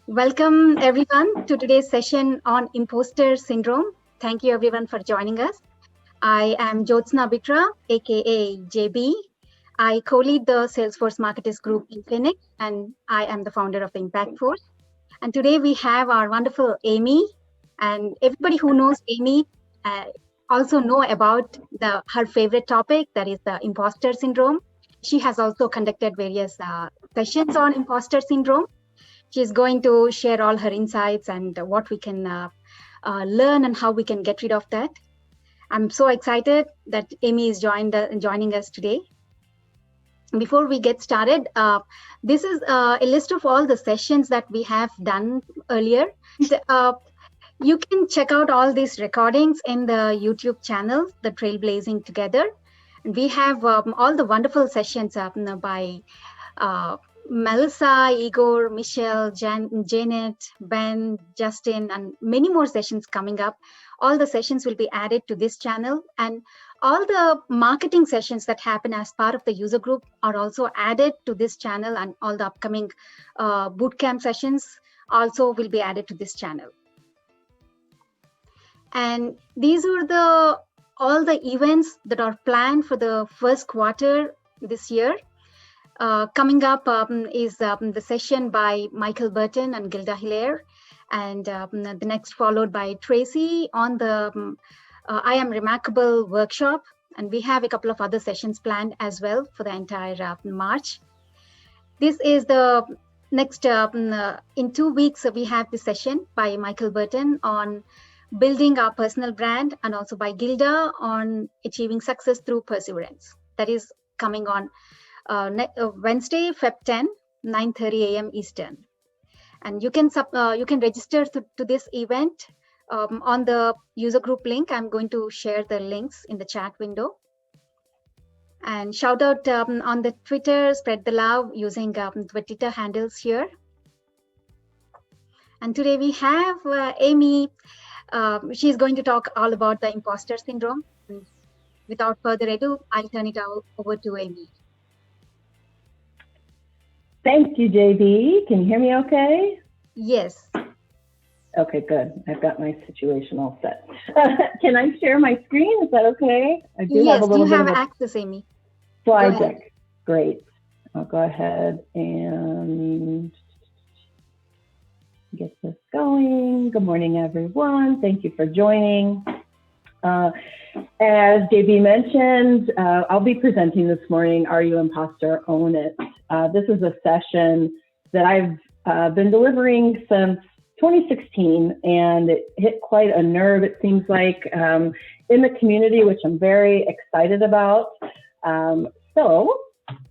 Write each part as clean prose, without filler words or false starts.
Welcome everyone to today's session on imposter syndrome. Thank you everyone for joining us. I am Jyotsna Bitra, aka JB. I co-lead the Salesforce Marketers Group in Clinic, and I am the founder of the Impact Force. And today we have our wonderful Amy, and everybody who knows Amy also know about her favorite topic, that is the imposter syndrome. She has also conducted various sessions on imposter syndrome. She's going to share all her insights and what we can learn and how we can get rid of that. I'm so excited that Amy is joining us today. Before we get started, this is a list of all the sessions that we have done earlier. You can check out all these recordings in the YouTube channel, The Trailblazing Together. And we have all the wonderful sessions by Melissa, Igor, Michelle, Janet, Ben, Justin, and many more sessions coming up. All the sessions will be added to this channel, and all the marketing sessions that happen as part of the user group are also added to this channel, and all the upcoming bootcamp sessions also will be added to this channel. And these are all the events that are planned for the first quarter this year. Coming up is the session by Michael Burton and Gilda Hilaire, and the next followed by Tracy on the I Am Remarkable workshop. And we have a couple of other sessions planned as well for the entire March. This is the next, in 2 weeks, we have the session by Michael Burton on building our personal brand, and also by Gilda on achieving success through perseverance. That is coming on Wednesday, Feb 10, 9:30 a.m. Eastern. And you can register to this event on the user group link. I'm going to share the links in the chat window. And shout out on the Twitter, spread the love using the Twitter handles here. And today we have Amy. She's going to talk all about the imposter syndrome. And without further ado, I'll turn it over to Amy. Thank you, JB. Can you hear me okay? Yes. Okay, good. I've got my situation all set. Can I share my screen? Is that okay? I do yes, have a little you bit have of access, Amy. slide deck. Great. I'll go ahead and get this going. Good morning, everyone. Thank you for joining. As JB mentioned, I'll be presenting this morning, Are You Imposter? Own It. This is a session that I've been delivering since 2016, and it hit quite a nerve, it seems like, in the community, which I'm very excited about. So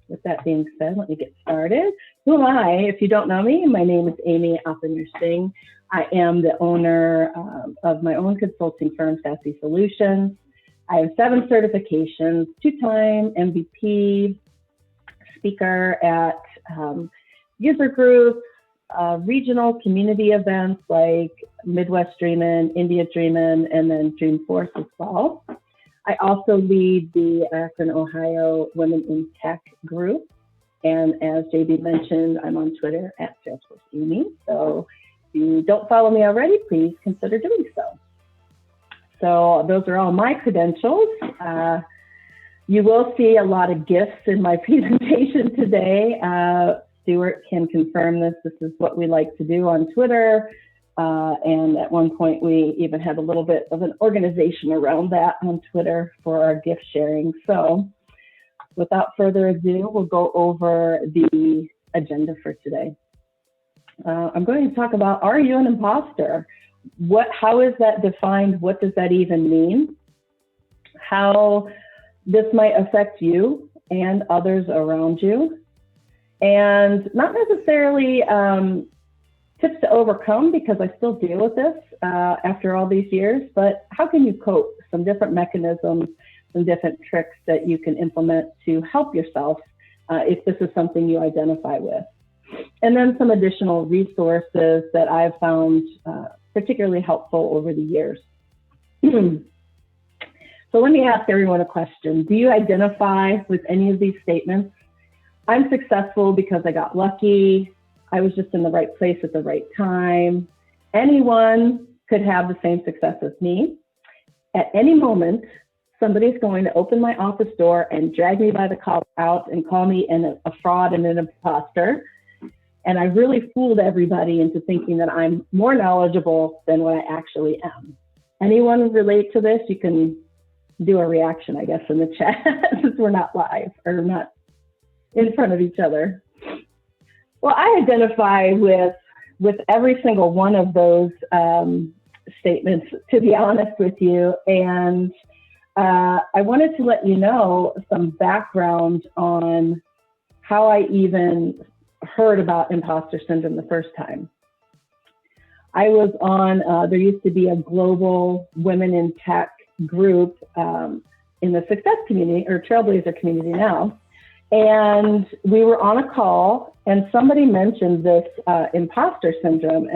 with that being said, let me get started. Who am I? If you don't know me, my name is Amy Oppenheimer Singh. I am the owner of my own consulting firm, Sassy Solutions. I have 7 certifications, 2-time MVP, speaker at user groups, regional community events like Midwest Dreamin', India Dreamin', and then Dreamforce as well. I also lead the Akron, Ohio Women in Tech group. And as JB mentioned, I'm on Twitter at Salesforce Amy. So if you don't follow me already, please consider doing so. So those are all my credentials. You will see a lot of GIFs in my presentation today. Stuart can confirm this. This is what we like to do on Twitter. And at one point, we even had a little bit of an organization around that on Twitter for our GIF sharing. So without further ado, we'll go over the agenda for today. I'm going to talk about, are you an imposter? How is that defined? What does that even mean? How this might affect you and others around you. And not necessarily tips to overcome, because I still deal with this after all these years, but how can you cope? Some different mechanisms, some different tricks that you can implement to help yourself if this is something you identify with. And then some additional resources that I've found particularly helpful over the years. So let me ask everyone a question. Do you identify with any of these statements? I'm successful because I got lucky. I was just in the right place at the right time. Anyone could have the same success as me. At any moment, somebody's going to open my office door and drag me by the collar out and call me a fraud and an imposter. And I really fooled everybody into thinking that I'm more knowledgeable than what I actually am. Anyone relate to this? You can do a reaction, I guess, in the chat, since we're not live or not in front of each other. Well, I identify with every single one of those statements, to be honest with you. And I wanted to let you know some background on how I even heard about imposter syndrome the first time. I was on, there used to be a global women in tech group in the success community, or trailblazer community now. And we were on a call and somebody mentioned this imposter syndrome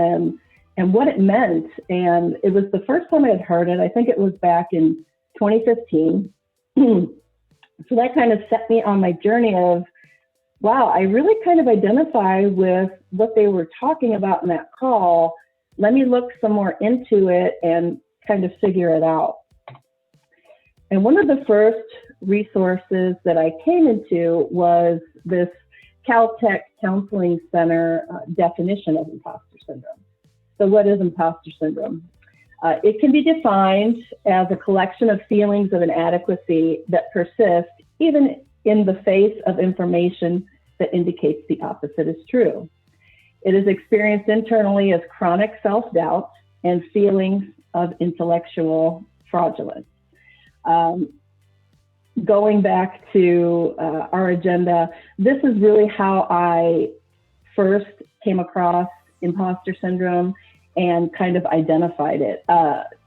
and what it meant. And it was the first time I had heard it. I think it was back in 2015. So that kind of set me on my journey of, wow, I really kind of identify with what they were talking about in that call. Let me look some more into it and kind of figure it out. And one of the first resources that I came into was this Caltech Counseling Center definition of imposter syndrome. So what is imposter syndrome? It can be defined as a collection of feelings of inadequacy that persist even in the face of information that indicates the opposite is true. It is experienced internally as chronic self-doubt and feelings of intellectual fraudulence. Going back to our agenda, this is really how I first came across imposter syndrome and kind of identified it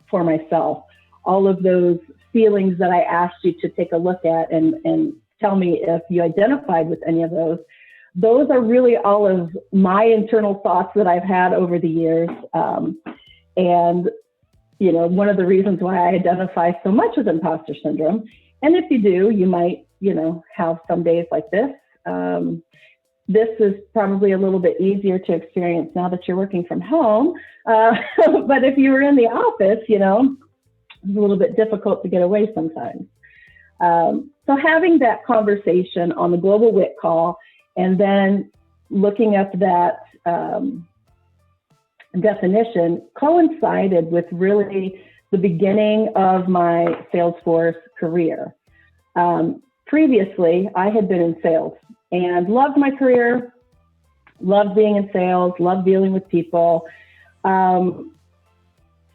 for myself. All of those feelings that I asked you to take a look at and tell me if you identified with any of those are really all of my internal thoughts that I've had over the years. And, you know, one of the reasons why I identify so much with imposter syndrome, and if you do, you might, you know, have some days like this. This is probably a little bit easier to experience now that you're working from home. But if you were in the office, you know, it's a little bit difficult to get away sometimes. So having that conversation on the Global WIT call and then looking at that definition coincided with really the beginning of my Salesforce career. Previously, I had been in sales and loved my career, loved being in sales, loved dealing with people, and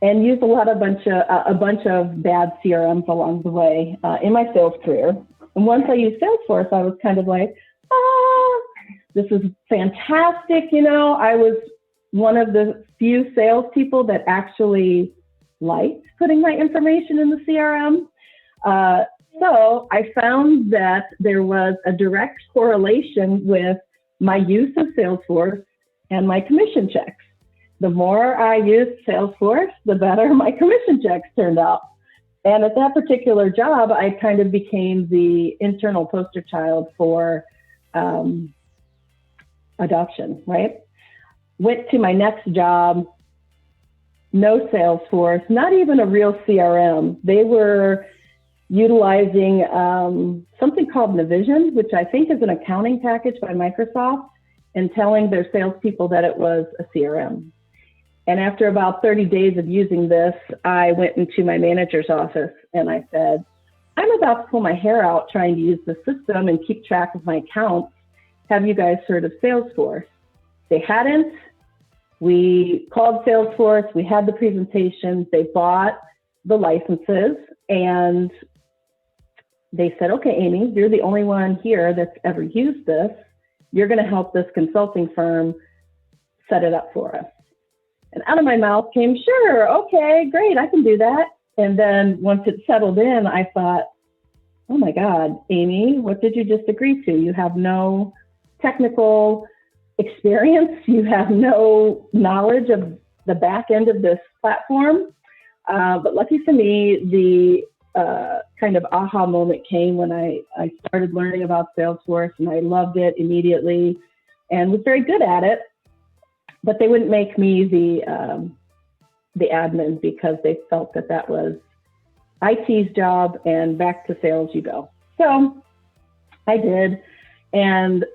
used a bunch of bad CRMs along the way in my sales career. And once I used Salesforce, I was kind of like, this is fantastic. You know, I was one of the few salespeople that actually liked putting my information in the CRM. So I found that there was a direct correlation with my use of Salesforce and my commission checks. The more I used Salesforce, the better my commission checks turned out. And at that particular job, I kind of became the internal poster child for adoption, right? Went to my next job, no Salesforce, not even a real CRM. They were utilizing something called Navision, which I think is an accounting package by Microsoft, and telling their salespeople that it was a CRM. And after about 30 days of using this, I went into my manager's office and I said, I'm about to pull my hair out trying to use the system and keep track of my accounts. Have you guys heard of Salesforce? They hadn't. We called Salesforce, we had the presentation, they bought the licenses, and they said, okay, Amy, you're the only one here that's ever used this. You're gonna help this consulting firm set it up for us. And out of my mouth came, sure, okay, great, I can do that. And then once it settled in, I thought, oh my God, Amy, what did you just agree to? You have no technical experience. You have no knowledge of the back end of this platform. But lucky for me, the kind of aha moment came when I started learning about Salesforce, and I loved it immediately and was very good at it. but they wouldn't make me the admin because they felt that that was IT's job and back to sales you go. So I did. And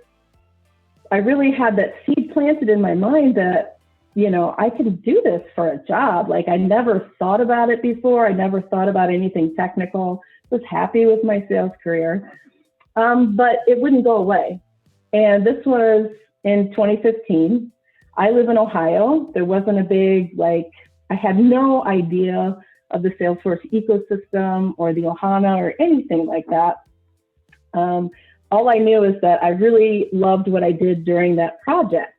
I really had that seed planted in my mind that, you know, I could do this for a job. Like I never thought about it before. I never thought about anything technical. Was happy with my sales career, but it wouldn't go away. And this was in 2015. I live in Ohio. There wasn't a big, I had no idea of the Salesforce ecosystem or the Ohana or anything like that. All I knew is that I really loved what I did during that project,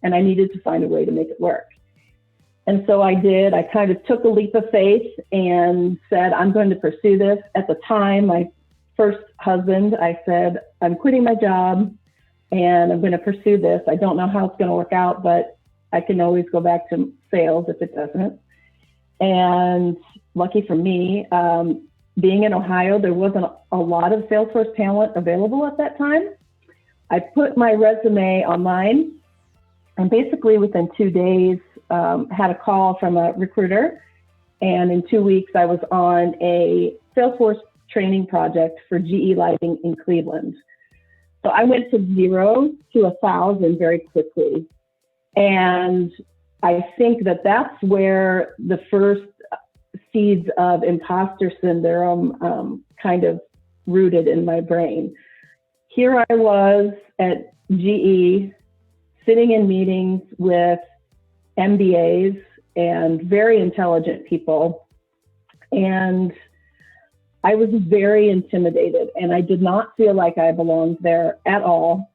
and I needed to find a way to make it work. And so I did. I kind of took a leap of faith and said, I'm going to pursue this. At the time, my first husband, I said, I'm quitting my job and I'm going to pursue this. I don't know how it's going to work out, but I can always go back to sales if it doesn't. And lucky for me, being in Ohio, there wasn't a lot of Salesforce talent available at that time. I put my resume online, and basically within 2 days, had a call from a recruiter. And in 2 weeks, I was on a Salesforce training project for GE Lighting in Cleveland. So I went from 0 to 1,000 very quickly. And I think that that's where the first seeds of imposter syndrome kind of rooted in my brain. Here I was at GE, sitting in meetings with MBAs and very intelligent people. And I was very intimidated, and I did not feel like I belonged there at all.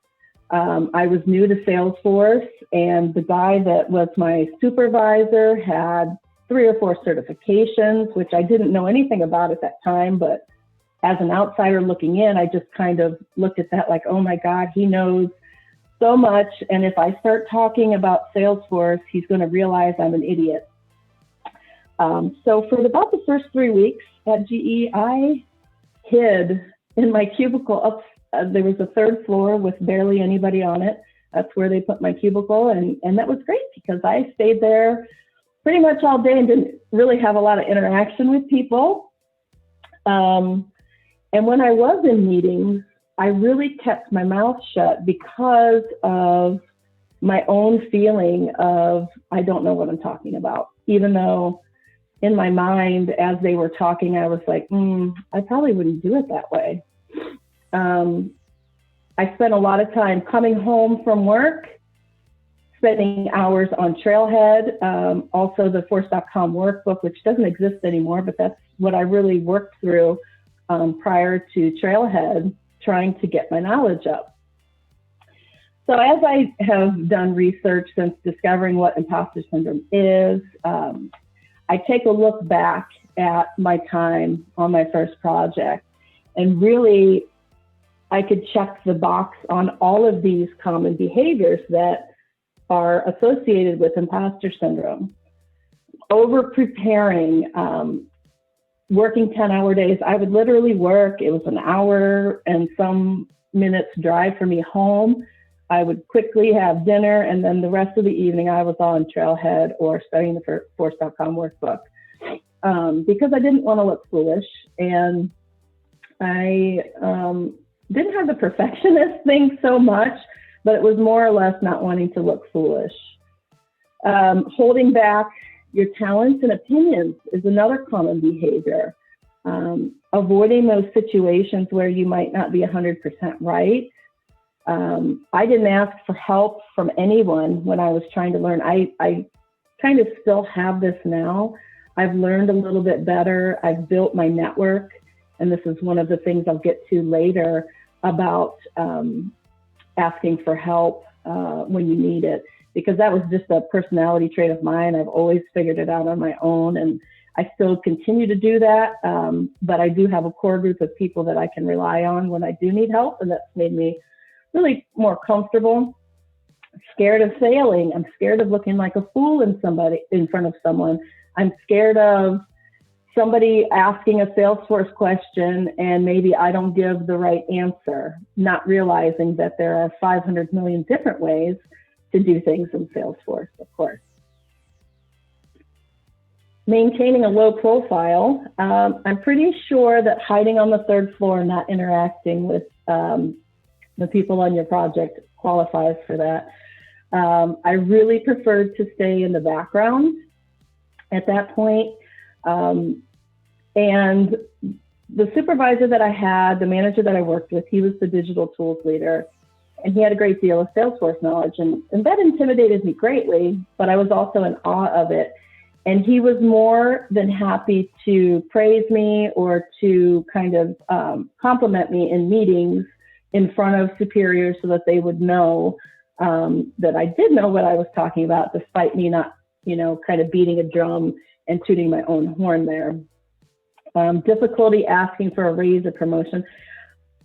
I was new to Salesforce, and the guy that was my supervisor had 3 or 4 certifications, which I didn't know anything about at that time. But as an outsider looking in, I just kind of looked at that like, oh my God, he knows so much. And if I start talking about Salesforce, he's going to realize I'm an idiot. So for about the first 3 weeks at GE, I hid in my cubicle. There was a 3rd floor with barely anybody on it. That's where they put my cubicle. And that was great because I stayed there pretty much all day and didn't really have a lot of interaction with people. And when I was in meetings, I really kept my mouth shut because of my own feeling of, I don't know what I'm talking about. Even though in my mind, as they were talking, I was like, I probably wouldn't do it that way. I spent a lot of time coming home from work, spending hours on Trailhead, also the Force.com workbook, which doesn't exist anymore, but that's what I really worked through prior to Trailhead, trying to get my knowledge up. So as I have done research since discovering what imposter syndrome is, I take a look back at my time on my first project, and really I could check the box on all of these common behaviors that are associated with imposter syndrome. Over preparing, working 10-hour days. I would literally work. It was an hour and some minutes drive for me home. I would quickly have dinner, and then the rest of the evening I was on Trailhead or studying the Force.com workbook because I didn't want to look foolish. And I didn't have the perfectionist thing so much, but it was more or less not wanting to look foolish. Holding back your talents and opinions is another common behavior. Avoiding those situations where you might not be 100% right. I didn't ask for help from anyone when I was trying to learn. I kind of still have this now. I've learned a little bit better. I've built my network, and this is one of the things I'll get to later about asking for help when you need it, because that was just a personality trait of mine. I've always figured it out on my own, and I still continue to do that. But I do have a core group of people that I can rely on when I do need help, and that's made me really more comfortable. I'm scared of failing. I'm scared of looking like a fool in front of someone. I'm scared of somebody asking a Salesforce question and maybe I don't give the right answer, not realizing that there are 500 million different ways to do things in Salesforce, of course. Maintaining a low profile. I'm pretty sure that hiding on the third floor and not interacting with the people on your project qualifies for that. I really preferred to stay in the background at that point. And the supervisor that I had, the manager that I worked with, he was the digital tools leader, and he had a great deal of Salesforce knowledge, and that intimidated me greatly, but I was also in awe of it. And he was more than happy to praise me or to kind of compliment me in meetings in front of superiors so that they would know that I did know what I was talking about, despite me not, kind of beating a drum and tooting my own horn there. Difficulty asking for a raise or promotion.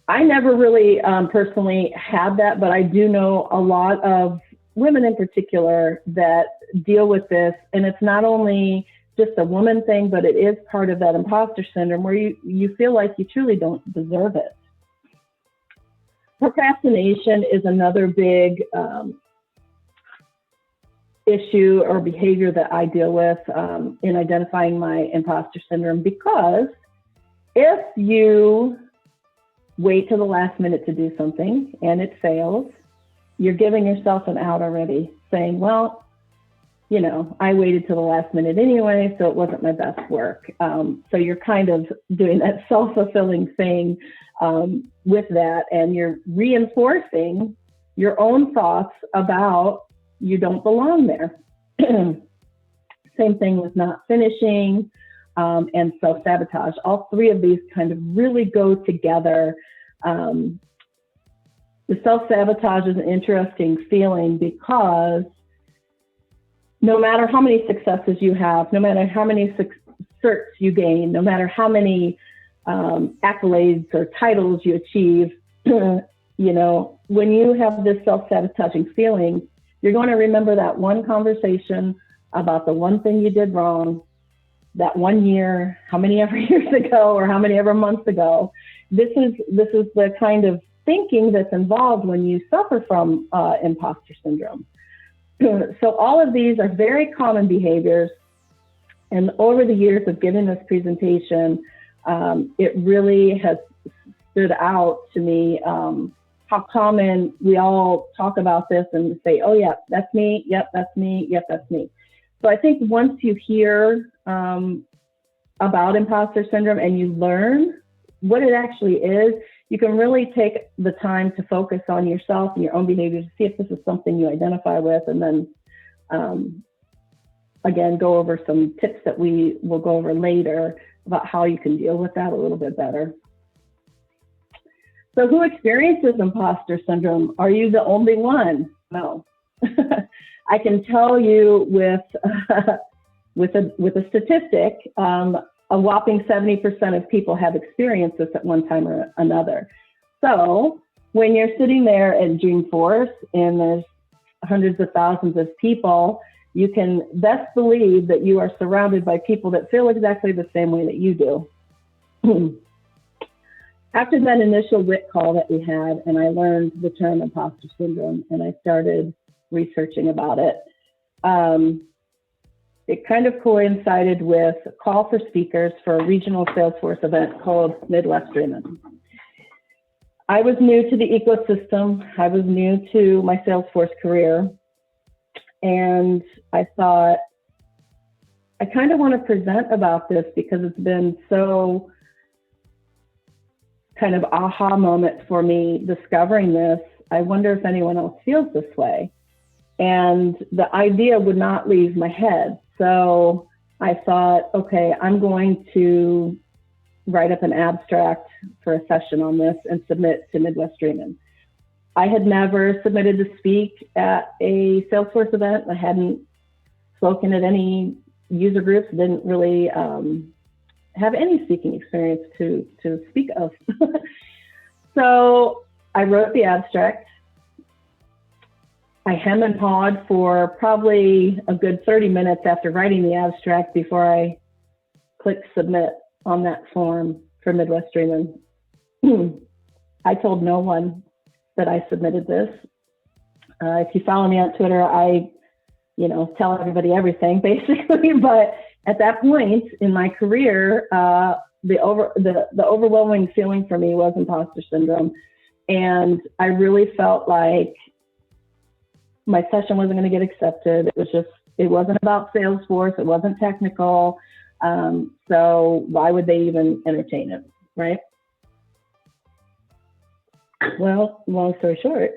I never really personally had that, but I do know a lot of women in particular that deal with this, and it's not only just a woman thing, but it is part of that imposter syndrome where you feel like you truly don't deserve it. Procrastination is another big issue or behavior that I deal with in identifying my imposter syndrome, because if you wait till the last minute to do something and it fails, you're giving yourself an out already, saying, well, I waited till the last minute anyway, so it wasn't my best work. So you're kind of doing that self-fulfilling thing with that, and you're reinforcing your own thoughts about you don't belong there. Same thing with not finishing and self-sabotage. All three of these kind of really go together. The self-sabotage is an interesting feeling because no matter how many successes you have, no matter how many certs you gain, no matter how many accolades or titles you achieve, when you have this self-sabotaging feeling, you're going to remember that one conversation about the one thing you did wrong, that 1 year, how many ever years ago or how many ever months ago. This is the kind of thinking that's involved when you suffer from imposter syndrome. So all of these are very common behaviors. And over the years of giving this presentation, it really has stood out to me how common we all talk about this and say, oh, yeah, that's me. Yep, that's me. Yep, that's me. So I think once you hear about imposter syndrome and you learn what it actually is, you can really take the time to focus on yourself and your own behaviors to see if this is something you identify with, and then again, go over some tips that we will go over later about how you can deal with that a little bit better. So who experiences imposter syndrome? Are you the only one? No. I can tell you with a statistic, a whopping 70% of people have experienced this at one time or another. So when you're sitting there at Dreamforce and there's hundreds of thousands of people, you can best believe that you are surrounded by people that feel exactly the same way that you do. After that initial WIT call that we had, and I learned the term imposter syndrome, and I started researching about it, it kind of coincided with a call for speakers for a regional Salesforce event called Midwest Dreamin'. I was new to the ecosystem. I was new to my Salesforce career. And I thought, I kind of want to present about this because it's been so kind of aha moment for me discovering this. I wonder if anyone else feels this way. And the idea would not leave my head. So I thought, okay, I'm going to write up an abstract for a session on this and submit to Midwest Dreamin'. I had never submitted to speak at a Salesforce event. I hadn't spoken at any user groups, didn't really have any speaking experience to speak of. So I wrote the abstract. I hem and hawed for probably a good 30 minutes after writing the abstract before I clicked submit on that form for Midwest Dreamin'. I told no one that I submitted this. If you follow me on Twitter, I, tell everybody everything basically. But at that point in my career, the overwhelming feeling for me was imposter syndrome. And I really felt like my session wasn't going to get accepted. It wasn't about Salesforce. It wasn't technical. So why would they even entertain it, right? Well, long story short,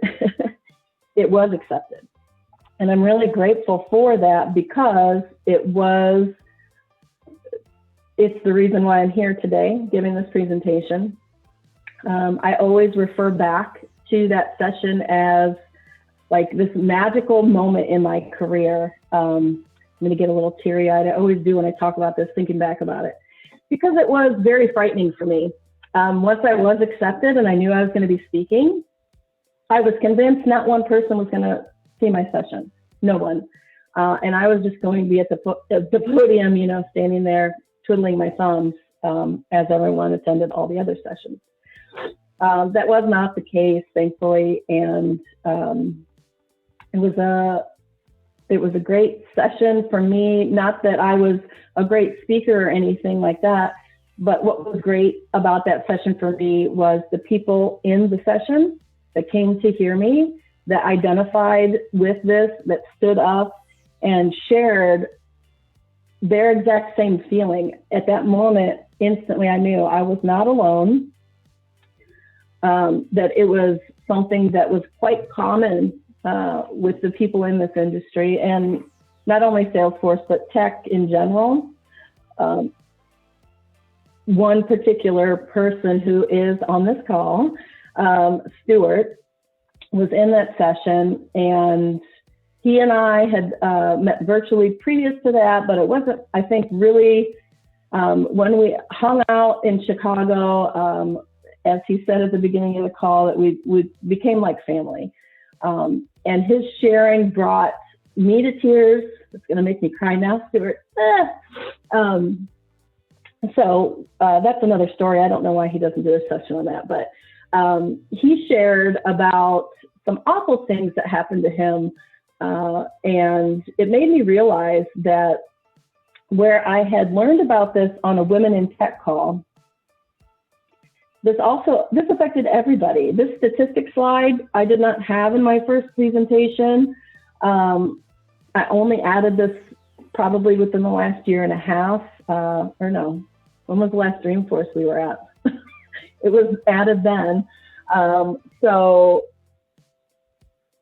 it was accepted. And I'm really grateful for that because it's the reason why I'm here today giving this presentation. I always refer back to that session as like this magical moment in my career. I'm going to get a little teary-eyed. I always do when I talk about this, thinking back about it, because it was very frightening for me. Once I was accepted and I knew I was going to be speaking, I was convinced not one person was going to see my session, no one. And I was just going to be at the podium, standing there twiddling my thumbs as everyone attended all the other sessions. That was not the case, thankfully, and it was a great session for me. Not that I was a great speaker or anything like that, but what was great about that session for me was the people in the session that came to hear me, that identified with this, that stood up and shared their exact same feeling. At that moment, instantly I knew I was not alone, that it was something that was quite common with the people in this industry, and not only Salesforce, but tech in general. One particular person who is on this call, Stuart, was in that session, and he and I had met virtually previous to that, but it wasn't, I think, really when we hung out in Chicago, as he said at the beginning of the call, that we became like family. And his sharing brought me to tears. It's going to make me cry now, Stuart. So that's another story. I don't know why he doesn't do a session on that, but he shared about some awful things that happened to him. And it made me realize that where I had learned about this on a Women in Tech call, this affected everybody. This statistic slide I did not have in my first presentation. I only added this probably within the last year and a half, or no, when was the last Dreamforce we were at? It was added then. So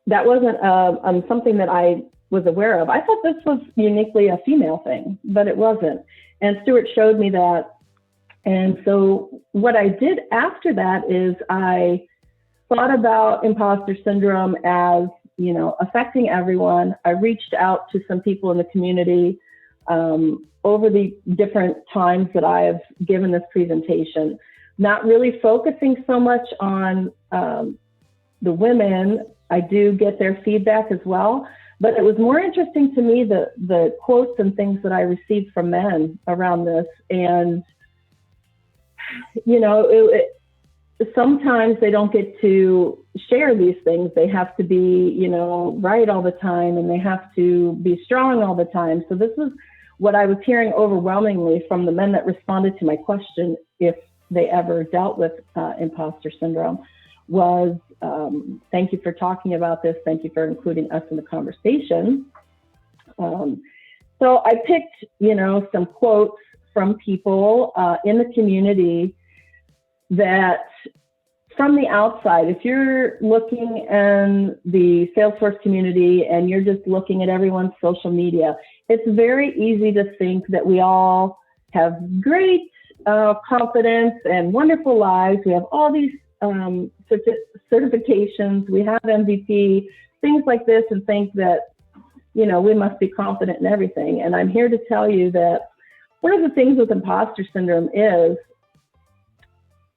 that wasn't something that I was aware of. I thought this was uniquely a female thing, but it wasn't. And Stuart showed me that. And so what I did after that is I thought about imposter syndrome as, affecting everyone. I reached out to some people in the community over the different times that I have given this presentation, not really focusing so much on the women. I do get their feedback as well, but it was more interesting to me the quotes and things that I received from men around this. And sometimes they don't get to share these things. They have to be, right all the time, and they have to be strong all the time. So this is what I was hearing overwhelmingly from the men that responded to my question, if they ever dealt with imposter syndrome, was thank you for talking about this. Thank you for including us in the conversation. So I picked, some quotes from people in the community that, from the outside, if you're looking in the Salesforce community and you're just looking at everyone's social media, it's very easy to think that we all have great confidence and wonderful lives. We have all these certifications, we have MVP, things like this, and think that, we must be confident in everything. And I'm here to tell you that one of the things with imposter syndrome is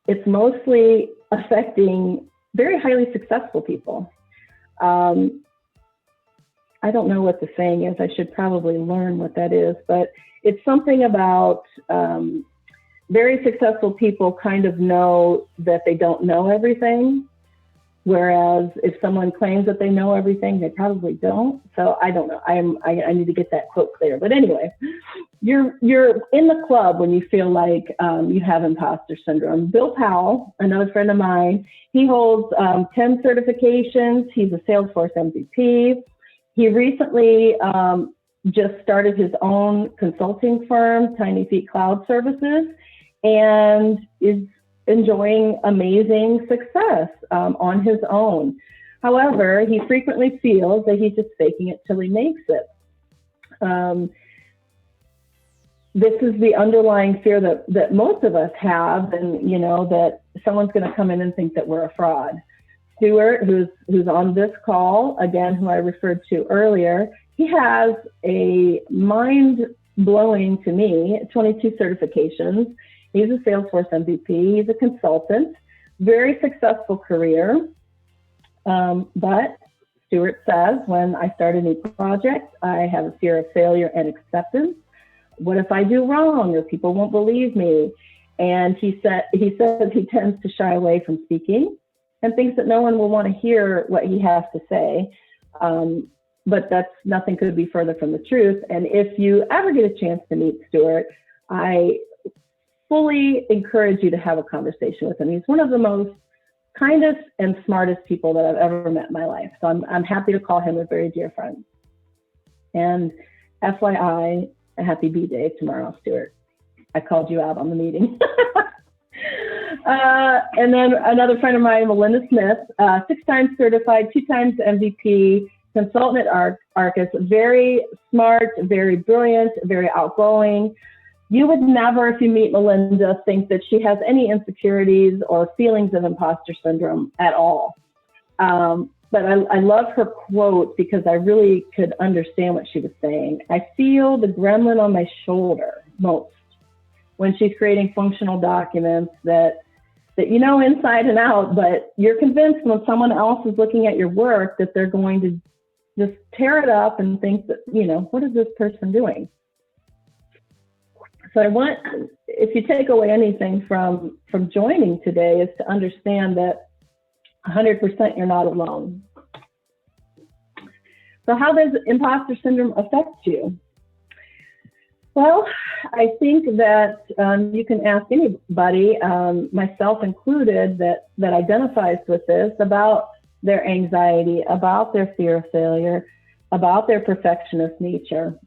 it's mostly affecting very highly successful people. I don't know what the saying is. I should probably learn what that is, but it's something about very successful people kind of know that they don't know everything. Whereas if someone claims that they know everything, they probably don't. So I don't know. I need to get that quote clear. But anyway, you're in the club when you feel like you have imposter syndrome. Bill Powell, another friend of mine, he holds 10 certifications. He's a Salesforce MVP. He recently just started his own consulting firm, Tiny Feet Cloud Services, and is enjoying amazing success on his own. However, he frequently feels that he's just faking it till he makes it. This is the underlying fear that most of us have, and that someone's going to come in and think that we're a fraud. Stuart, who's on this call, again, who I referred to earlier, he has a mind-blowing, to me, 22 certifications. He's a Salesforce MVP. He's a consultant, very successful career. But Stuart says, when I start a new project, I have a fear of failure and acceptance. What if I do wrong or people won't believe me? And he says he tends to shy away from speaking and thinks that no one will want to hear what he has to say. But that's nothing could be further from the truth. And if you ever get a chance to meet Stuart, I fully encourage you to have a conversation with him. He's one of the most kindest and smartest people that I've ever met in my life. So I'm happy to call him a very dear friend. And FYI, a happy B-Day tomorrow, Stuart. I called you out on the meeting. And then another friend of mine, Melinda Smith, 6 times certified, 2 times MVP, consultant at Arcus, very smart, very brilliant, very outgoing. You would never, if you meet Melinda, think that she has any insecurities or feelings of imposter syndrome at all. But I love her quote because I really could understand what she was saying. I feel the gremlin on my shoulder most when she's creating functional documents that you know inside and out, but you're convinced when someone else is looking at your work that they're going to just tear it up and think that, what is this person doing? So if you take away anything from joining today, is to understand that 100% you're not alone. So how does imposter syndrome affect you? Well, I think that you can ask anybody, myself included, that identifies with this, about their anxiety, about their fear of failure, about their perfectionist nature.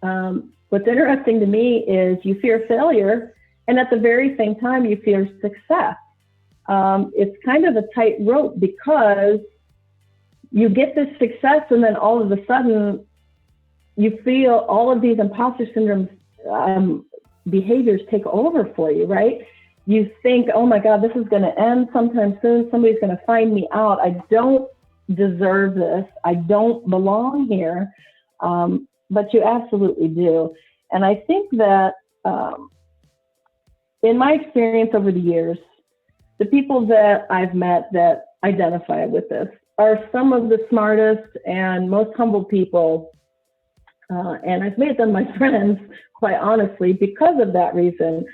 What's interesting to me is you fear failure, and at the very same time, you fear success. It's kind of a tightrope because you get this success, and then all of a sudden, you feel all of these imposter syndrome behaviors take over for you, right? You think, oh my God, this is going to end sometime soon. Somebody's going to find me out. I don't deserve this. I don't belong here. But you absolutely do. And I think that in my experience over the years, the people that I've met that identify with this are some of the smartest and most humble people. And I've made them my friends, quite honestly, because of that reason.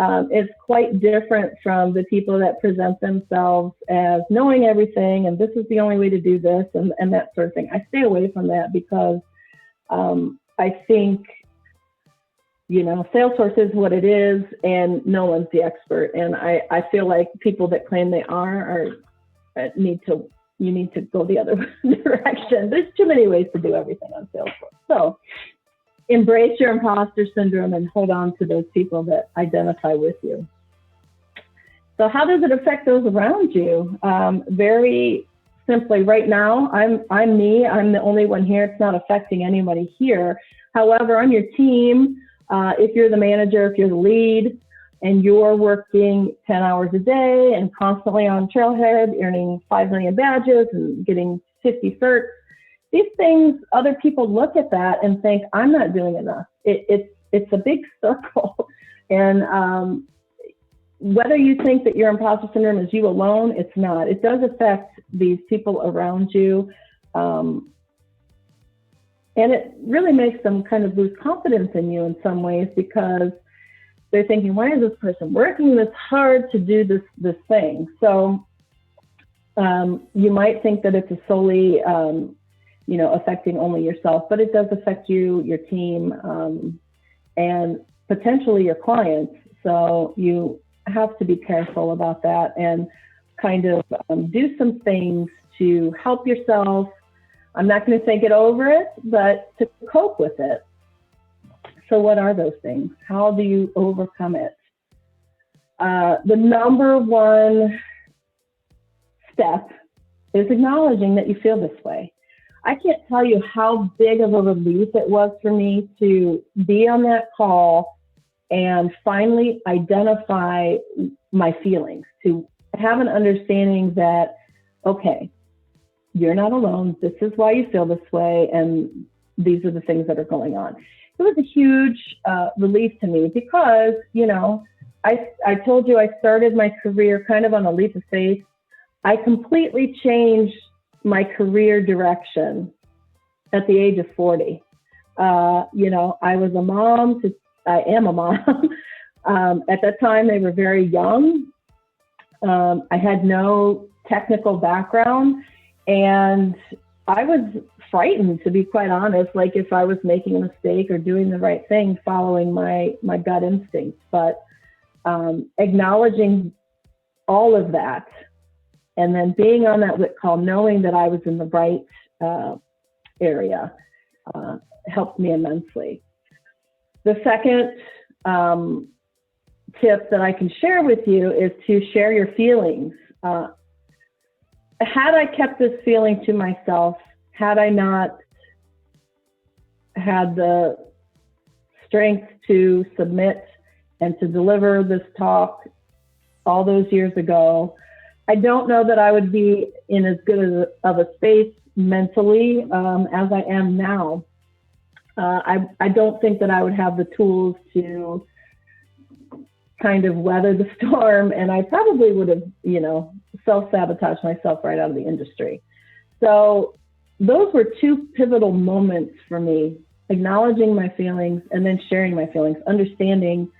It's quite different from the people that present themselves as knowing everything and this is the only way to do this and that sort of thing. I stay away from that because I think, Salesforce is what it is and no one's the expert. And I feel like people that claim they you need to go the other direction. There's too many ways to do everything on Salesforce. So embrace your imposter syndrome and hold on to those people that identify with you. So how does it affect those around you? Very simply, right now, I'm me. I'm the only one here. It's not affecting anybody here. However, on your team, if you're the manager, if you're the lead, and you're working 10 hours a day and constantly on Trailhead, earning 5 million badges and getting 50 certs, these things, other people look at that and think, I'm not doing enough. It's a big circle. And whether you think that your imposter syndrome is you alone, it's not. It does affect these people around you. And it really makes them kind of lose confidence in you in some ways because they're thinking, why is this person working this hard to do this thing? So You might think that it's a solely, affecting only yourself, but it does affect you, your team, and potentially your clients. So you have to be careful about that and kind of do some things to help yourself. I'm not going to say get over it, but to cope with it. So what are those things? How do you overcome it? The number one step is acknowledging that you feel this way. I can't tell you how big of a relief it was for me to be on that call and finally identify my feelings, to have an understanding that, okay, you're not alone. This is why you feel this way, and these are the things that are going on. It was a huge relief to me because, I told you I started my career kind of on a leap of faith. I completely changed my career direction at the age of 40. I was a mom I am a mom. At that time, they were very young. I had no technical background, and I was frightened, to be quite honest, like if I was making a mistake or doing the right thing, following my gut instincts. But acknowledging all of that, and then being on that WIC call, knowing that I was in the right area, helped me immensely. The second tip that I can share with you is to share your feelings. Had I kept this feeling to myself, had I not had the strength to submit and to deliver this talk all those years ago, I don't know that I would be in as good of a space mentally as I am now. I don't think that I would have the tools to kind of weather the storm, and I probably would have, self-sabotaged myself right out of the industry. So those were two pivotal moments for me, acknowledging my feelings and then sharing my feelings, understanding,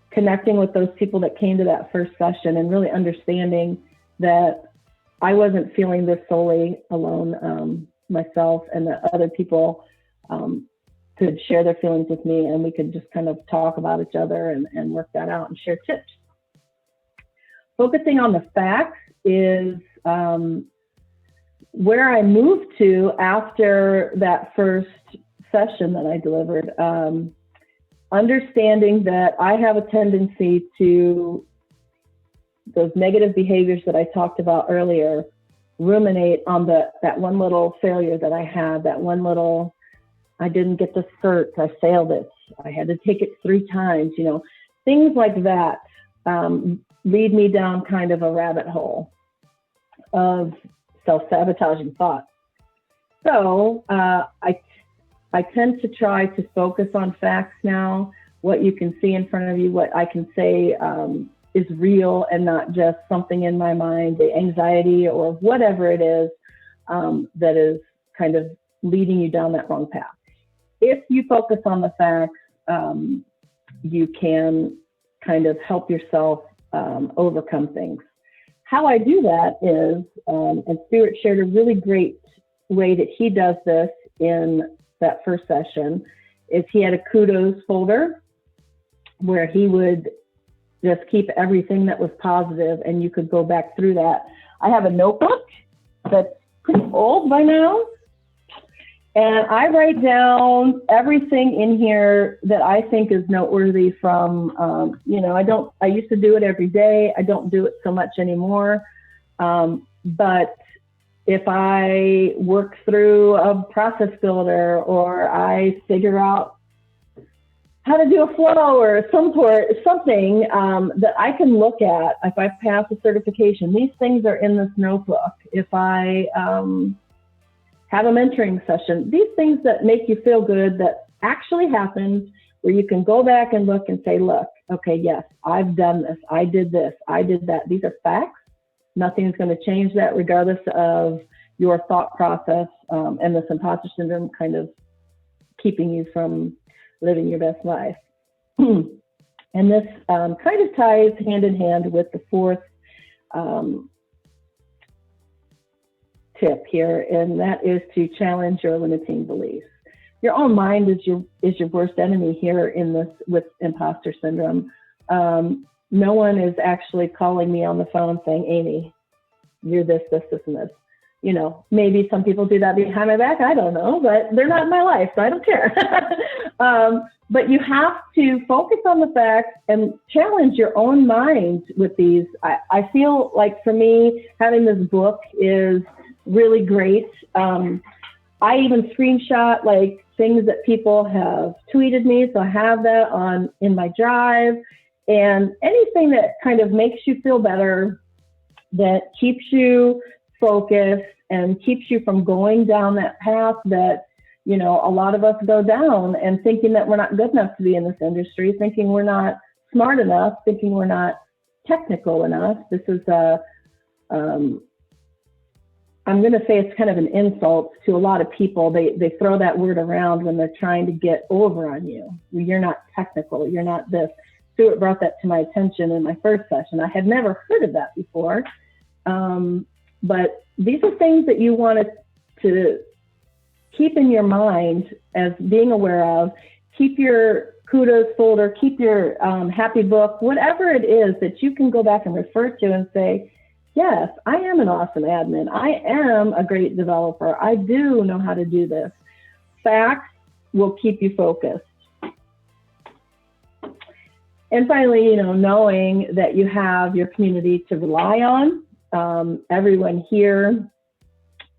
connecting with those people that came to that first session and really understanding that I wasn't feeling this solely alone myself, and that other people could share their feelings with me, and we could just kind of talk about each other and work that out and share tips. Focusing on the facts is where I moved to after that first session that I delivered. Understanding that I have a tendency to those negative behaviors that I talked about earlier, ruminate on that one little failure that I had, that one little, I didn't get the cert, I failed it, I had to take it 3 times, things like that lead me down kind of a rabbit hole of self-sabotaging thoughts. So I tend to try to focus on facts now, what you can see in front of you, what I can say is real and not just something in my mind, the anxiety or whatever it is that is kind of leading you down that wrong path. If you focus on the facts, you can kind of help yourself overcome things. How I do that is, and Stuart shared a really great way that he does this in that first session, is he had a kudos folder where he would just keep everything that was positive, and you could go back through that. I have a notebook that's pretty old by now, and I write down everything in here that I think is noteworthy from, I used to do it every day. I don't do it so much anymore. But if I work through a process builder, or I figure out how to do a flow or something that I can look at, if I pass a certification, these things are in this notebook. If I have a mentoring session, these things that make you feel good, that actually happened, where you can go back and look and say, look, okay, yes, I've done this, I did this, I did that. These are facts. Nothing's going to change that, regardless of your thought process and this imposter syndrome kind of keeping you from living your best life. And this kind of ties hand in hand with the fourth tip here, and that is to challenge your limiting beliefs. Your own mind is your worst enemy here in this with imposter syndrome. No one is actually calling me on the phone saying, Amy, you're this, this, this, and this. You know, maybe some people do that behind my back. I don't know, but they're not in my life, so I don't care. But you have to focus on the facts and challenge your own mind with these. I feel like for me, having this book is really great. I even screenshot like things that people have tweeted me, so I have that in my drive. And anything that kind of makes you feel better, that keeps you focused and keeps you from going down that path that, you know, a lot of us go down, and thinking that we're not good enough to be in this industry, thinking we're not smart enough, thinking we're not technical enough. This is I'm going to say it's kind of an insult to a lot of people. They throw that word around when they're trying to get over on you. You're not technical. You're not this. Stuart brought that to my attention in my first session. I had never heard of that before. But these are things that you want to keep in your mind as being aware of. Keep your kudos folder, keep your happy book, whatever it is that you can go back and refer to and say, yes, I am an awesome admin. I am a great developer. I do know how to do this. Facts will keep you focused. And finally, you know, knowing that you have your community to rely on. Everyone here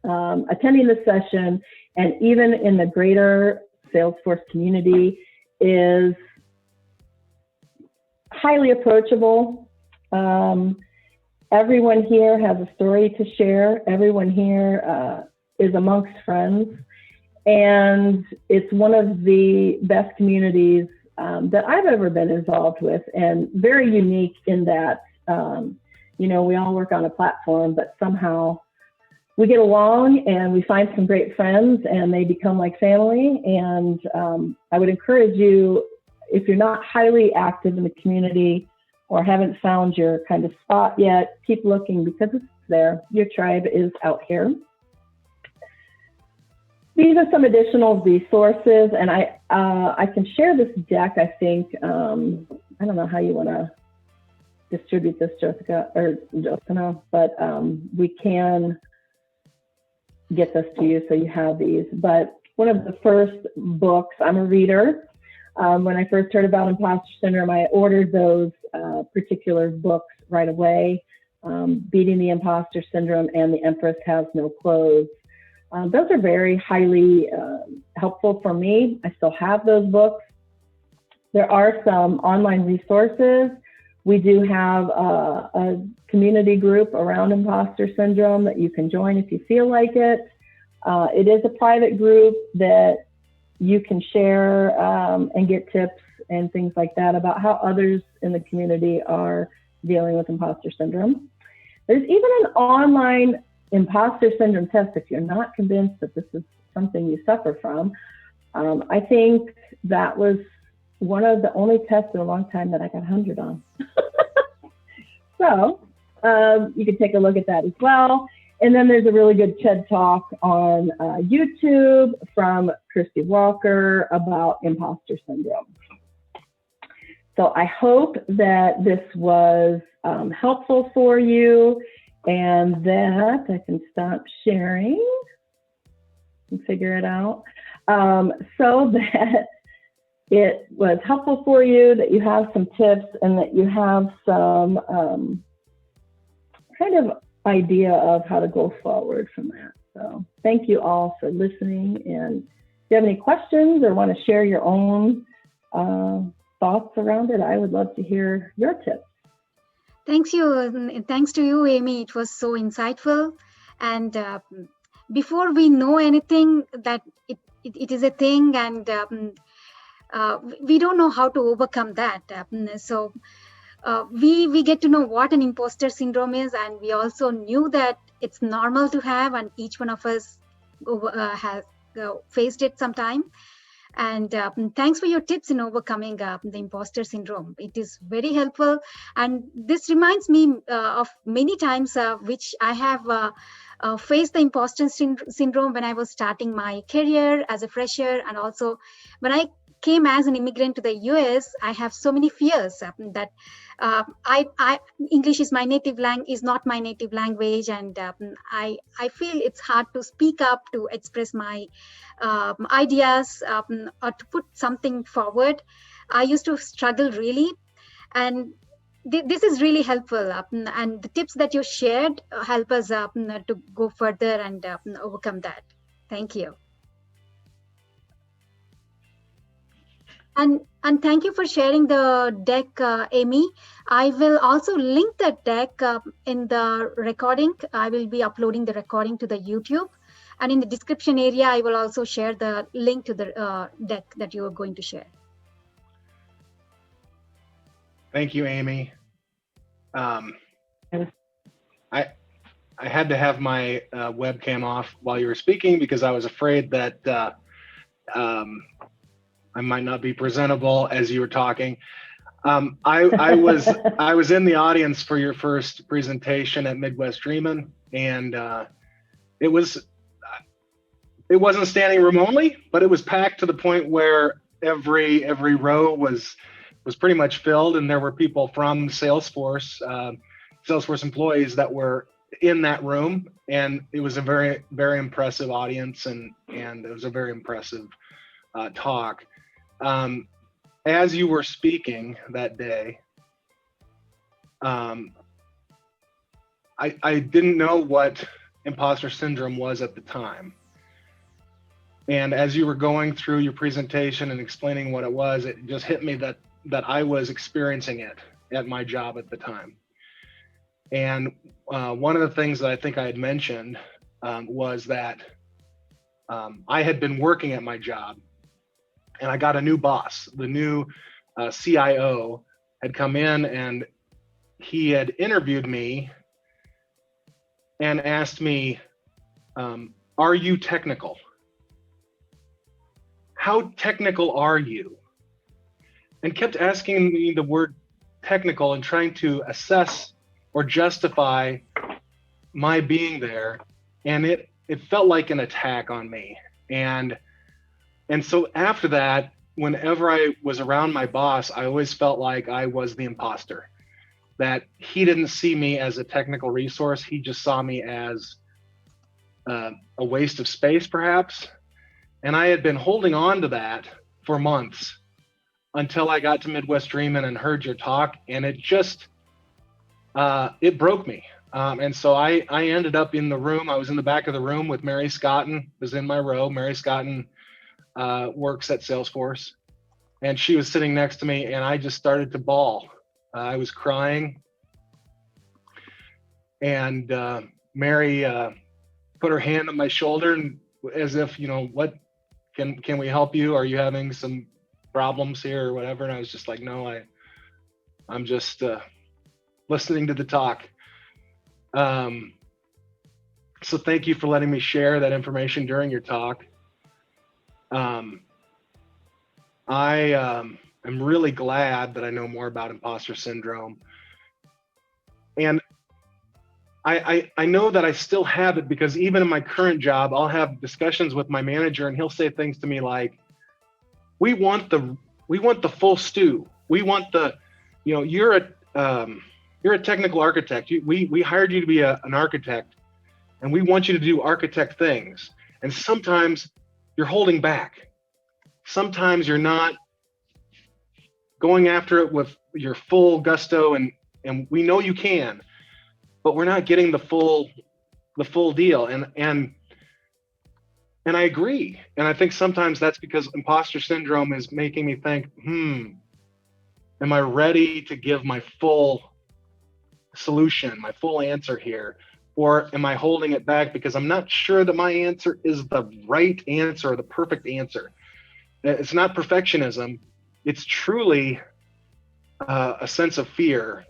attending the session, and even in the greater Salesforce community, is highly approachable. Everyone here has a story to share. Everyone here is amongst friends, and it's one of the best communities that I've ever been involved with, and very unique in that you know, we all work on a platform, but somehow we get along and we find some great friends and they become like family. And I would encourage you, if you're not highly active in the community or haven't found your kind of spot yet, keep looking, because it's there. Your tribe is out here. These are some additional resources, and I can share this deck, I think. I don't know how you want to distribute this, Jessica, but we can get this to you so you have these. But one of the first books, I'm a reader. When I first heard about imposter syndrome, I ordered those particular books right away, Beating the Imposter Syndrome and The Empress Has No Clothes. Those are very highly helpful for me. I still have those books. There are some online resources. We do have a community group around imposter syndrome that you can join if you feel like it. It is a private group that you can share and get tips and things like that about how others in the community are dealing with imposter syndrome. There's even an online imposter syndrome test if you're not convinced that this is something you suffer from. I think that was one of the only tests in a long time that I got 100 on. So you can take a look at that as well. And then there's a really good TED Talk on YouTube from Christy Walker about imposter syndrome. So I hope that this was helpful for you, and that I can stop sharing and figure it out, so that it was helpful for you, that you have some tips and that you have some kind of idea of how to go forward from that. So thank you all for listening. And if you have any questions or want to share your own thoughts around it, I would love to hear your tips. Thanks to you, Amy. It was so insightful. And before we know anything, that it is a thing, and we don't know how to overcome that. So we get to know what an imposter syndrome is, and we also knew that it's normal to have, and each one of us has faced it sometime. And thanks for your tips in overcoming the imposter syndrome. It is very helpful. And this reminds me of many times which I have faced the imposter syndrome when I was starting my career as a fresher, and also when I came as an immigrant to the US. I have so many fears that English is not my native language, and I feel it's hard to speak up, to express my ideas, or to put something forward. I used to struggle really, and this is really helpful, and the tips that you shared help us to go further and overcome that. Thank you. And thank you for sharing the deck, Amy. I will also link the deck in the recording. I will be uploading the recording to the YouTube. And in the description area, I will also share the link to the deck that you are going to share. Thank you, Amy. I had to have my webcam off while you were speaking because I was afraid that I might not be presentable as you were talking. I was in the audience for your first presentation at Midwest Dreamin', and it wasn't standing room only, but it was packed to the point where every row was pretty much filled, and there were people from Salesforce employees that were in that room, and it was a very, very impressive audience, and it was a very impressive talk. As you were speaking that day, I didn't know what imposter syndrome was at the time. And as you were going through your presentation and explaining what it was, it just hit me that I was experiencing it at my job at the time. And one of the things that I think I had mentioned was that I had been working at my job, and I got a new boss. The new CIO had come in, and he had interviewed me and asked me, are you technical? How technical are you? And kept asking me the word technical and trying to assess or justify my being there. And it felt like an attack on me. And so after that, whenever I was around my boss, I always felt like I was the imposter, that he didn't see me as a technical resource. He just saw me as a waste of space, perhaps. And I had been holding on to that for months until I got to Midwest Dreamin' and heard your talk, and it just, it broke me. And so I ended up in the room. I was in the back of the room with Mary Scotton, was in my row. Mary Scotton works at Salesforce, and she was sitting next to me, and I just started to bawl. I was crying, and Mary put her hand on my shoulder, and as if, what can we help you? Are you having some problems here or whatever? And I was just like, no, I'm just listening to the talk. So thank you for letting me share that information during your talk. I am really glad that I know more about imposter syndrome. And I know that I still have it, because even in my current job, I'll have discussions with my manager, and he'll say things to me like, we want the full stew. We want the, you're a technical architect. We hired you to be an architect, and we want you to do architect things. And sometimes you're holding back. Sometimes you're not going after it with your full gusto, and we know you can, but we're not getting the full deal. And I agree. And I think sometimes that's because imposter syndrome is making me think, am I ready to give my full solution, my full answer here? Or am I holding it back because I'm not sure that my answer is the right answer or the perfect answer? It's not perfectionism. It's truly a sense of fear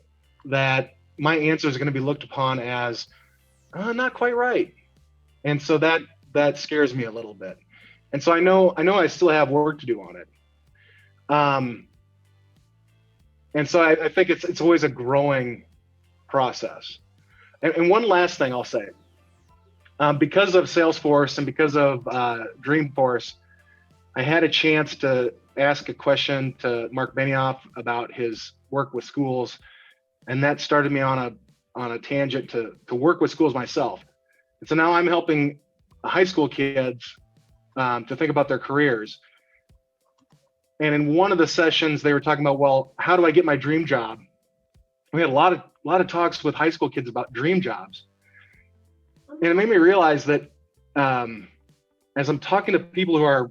that my answer is going to be looked upon as not quite right. And so that scares me a little bit. And so I know I still have work to do on it. And so I think it's always a growing process. And one last thing I'll say, Because of Salesforce and because of Dreamforce, I had a chance to ask a question to Mark Benioff about his work with schools, and that started me on a tangent to work with schools myself. And so now I'm helping high school kids to think about their careers. And in one of the sessions, they were talking about, well, how do I get my dream job? We had a lot of talks with high school kids about dream jobs, and it made me realize that as I'm talking to people who are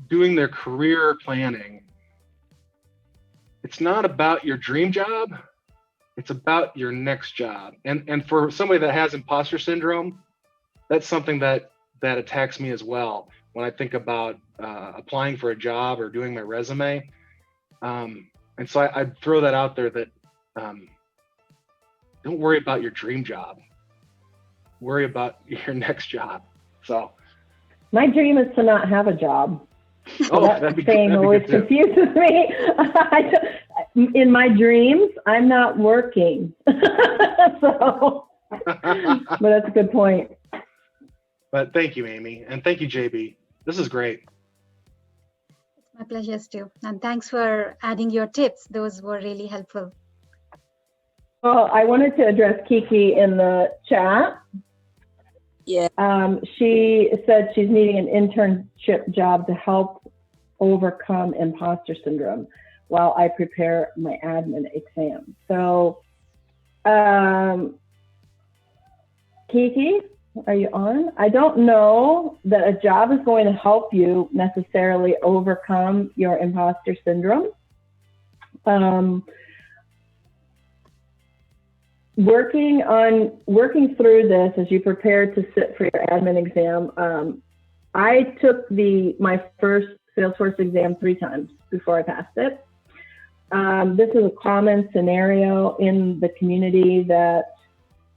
doing their career planning, it's not about your dream job, it's about your next job. And for somebody that has imposter syndrome, that's something that attacks me as well when I think about applying for a job or doing my resume. And so I'd throw that out there that don't worry about your dream job, worry about your next job. So my dream is to not have a job. Oh, that saying always confuses me. In my dreams, I'm not working. So, but that's a good point. But thank you, Amy. And thank you, JB. This is great. It's my pleasure, Stu. And thanks for adding your tips. Those were really helpful. Well, I wanted to address Kiki in the chat. Yeah. She said she's needing an internship job to help overcome imposter syndrome while I prepare my admin exam. So, Kiki, are you on? I don't know that a job is going to help you necessarily overcome your imposter syndrome. Working through this as you prepare to sit for your admin exam, I took my first Salesforce exam 3 times before I passed it. This is a common scenario in the community that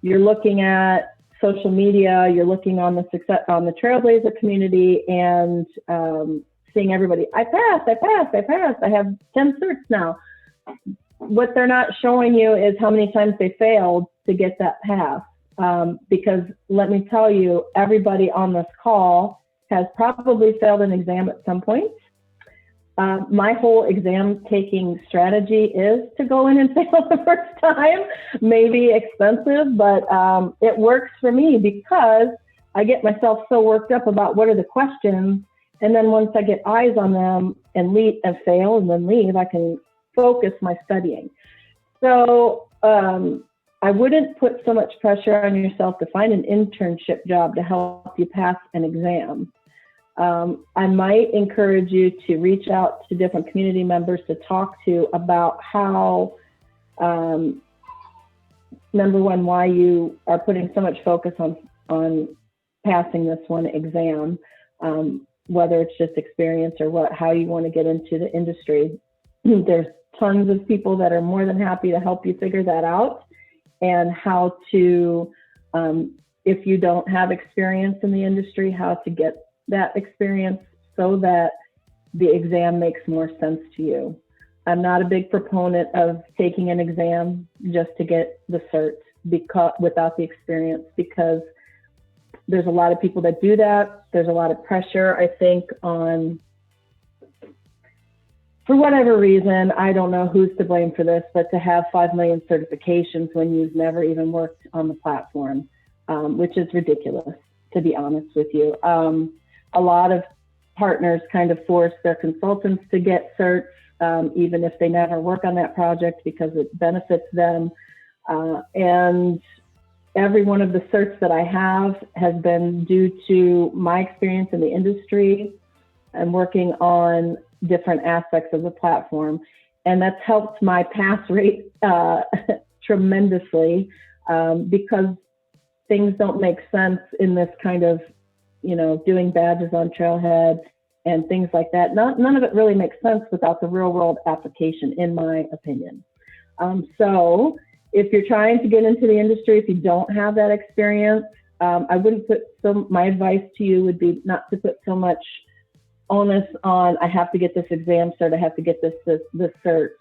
you're looking at social media, you're looking on the trailblazer community and seeing everybody, I passed, I have 10 certs now. What they're not showing you is how many times they failed to get that pass. Because let me tell you, everybody on this call has probably failed an exam at some point. My whole exam taking strategy is to go in and fail the first time. Maybe expensive, but it works for me because I get myself so worked up about what are the questions. And then once I get eyes on them and fail and then leave, I can focus my studying. So I wouldn't put so much pressure on yourself to find an internship job to help you pass an exam. I might encourage you to reach out to different community members to talk to about how, number one, why you are putting so much focus on passing this one exam, whether it's just experience or how you want to get into the industry. There's tons of people that are more than happy to help you figure that out, and how to, if you don't have experience in the industry, how to get that experience so that the exam makes more sense to you. I'm not a big proponent of taking an exam just to get the cert without the experience, because there's a lot of people that do that. There's a lot of pressure, I think, on, for whatever reason, I don't know who's to blame for this, but to have 5 million certifications when you've never even worked on the platform, which is ridiculous, to be honest with you. A lot of partners kind of force their consultants to get certs, even if they never work on that project, because it benefits them. And every one of the certs that I have has been due to my experience in the industry and working on different aspects of the platform. And that's helped my pass rate tremendously, because things don't make sense in this kind of, doing badges on Trailhead and things like that. None of it really makes sense without the real world application, in my opinion. So if you're trying to get into the industry, if you don't have that experience, I wouldn't my advice to you would be not to put so much onus on, I have to get this exam cert, I have to get this cert.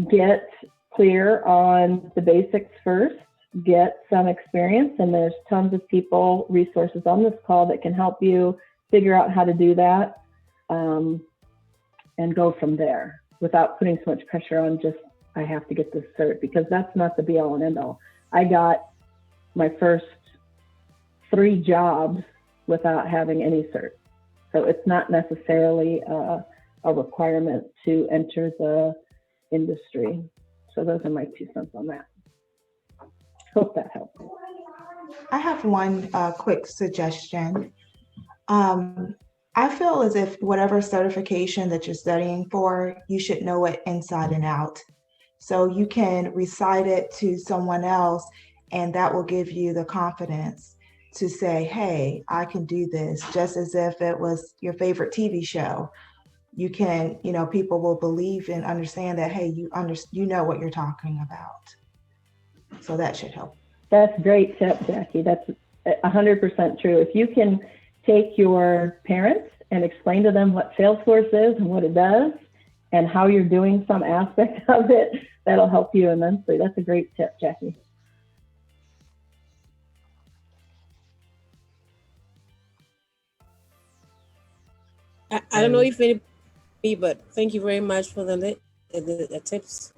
Get clear on the basics first. get some experience, and there's tons of people, resources on this call that can help you figure out how to do that, and go from there without putting so much pressure on just, I have to get this cert, because that's not the be all and end all. I got my first 3 jobs without having any cert. So it's not necessarily a requirement to enter the industry. So those are my 2 cents on that. Hope that helps. I have one quick suggestion. I feel as if whatever certification that you're studying for, you should know it inside and out. So you can recite it to someone else, and that will give you the confidence to say, hey, I can do this, just as if it was your favorite TV show. You can, people will believe and understand that, hey, you know what you're talking about. So that should help. That's a great tip, Jackie. That's 100% true. If you can take your parents and explain to them what Salesforce is and what it does and how you're doing some aspect of it, that'll help you immensely. That's a great tip, Jackie. I don't know if anybody, but thank you very much for the tips.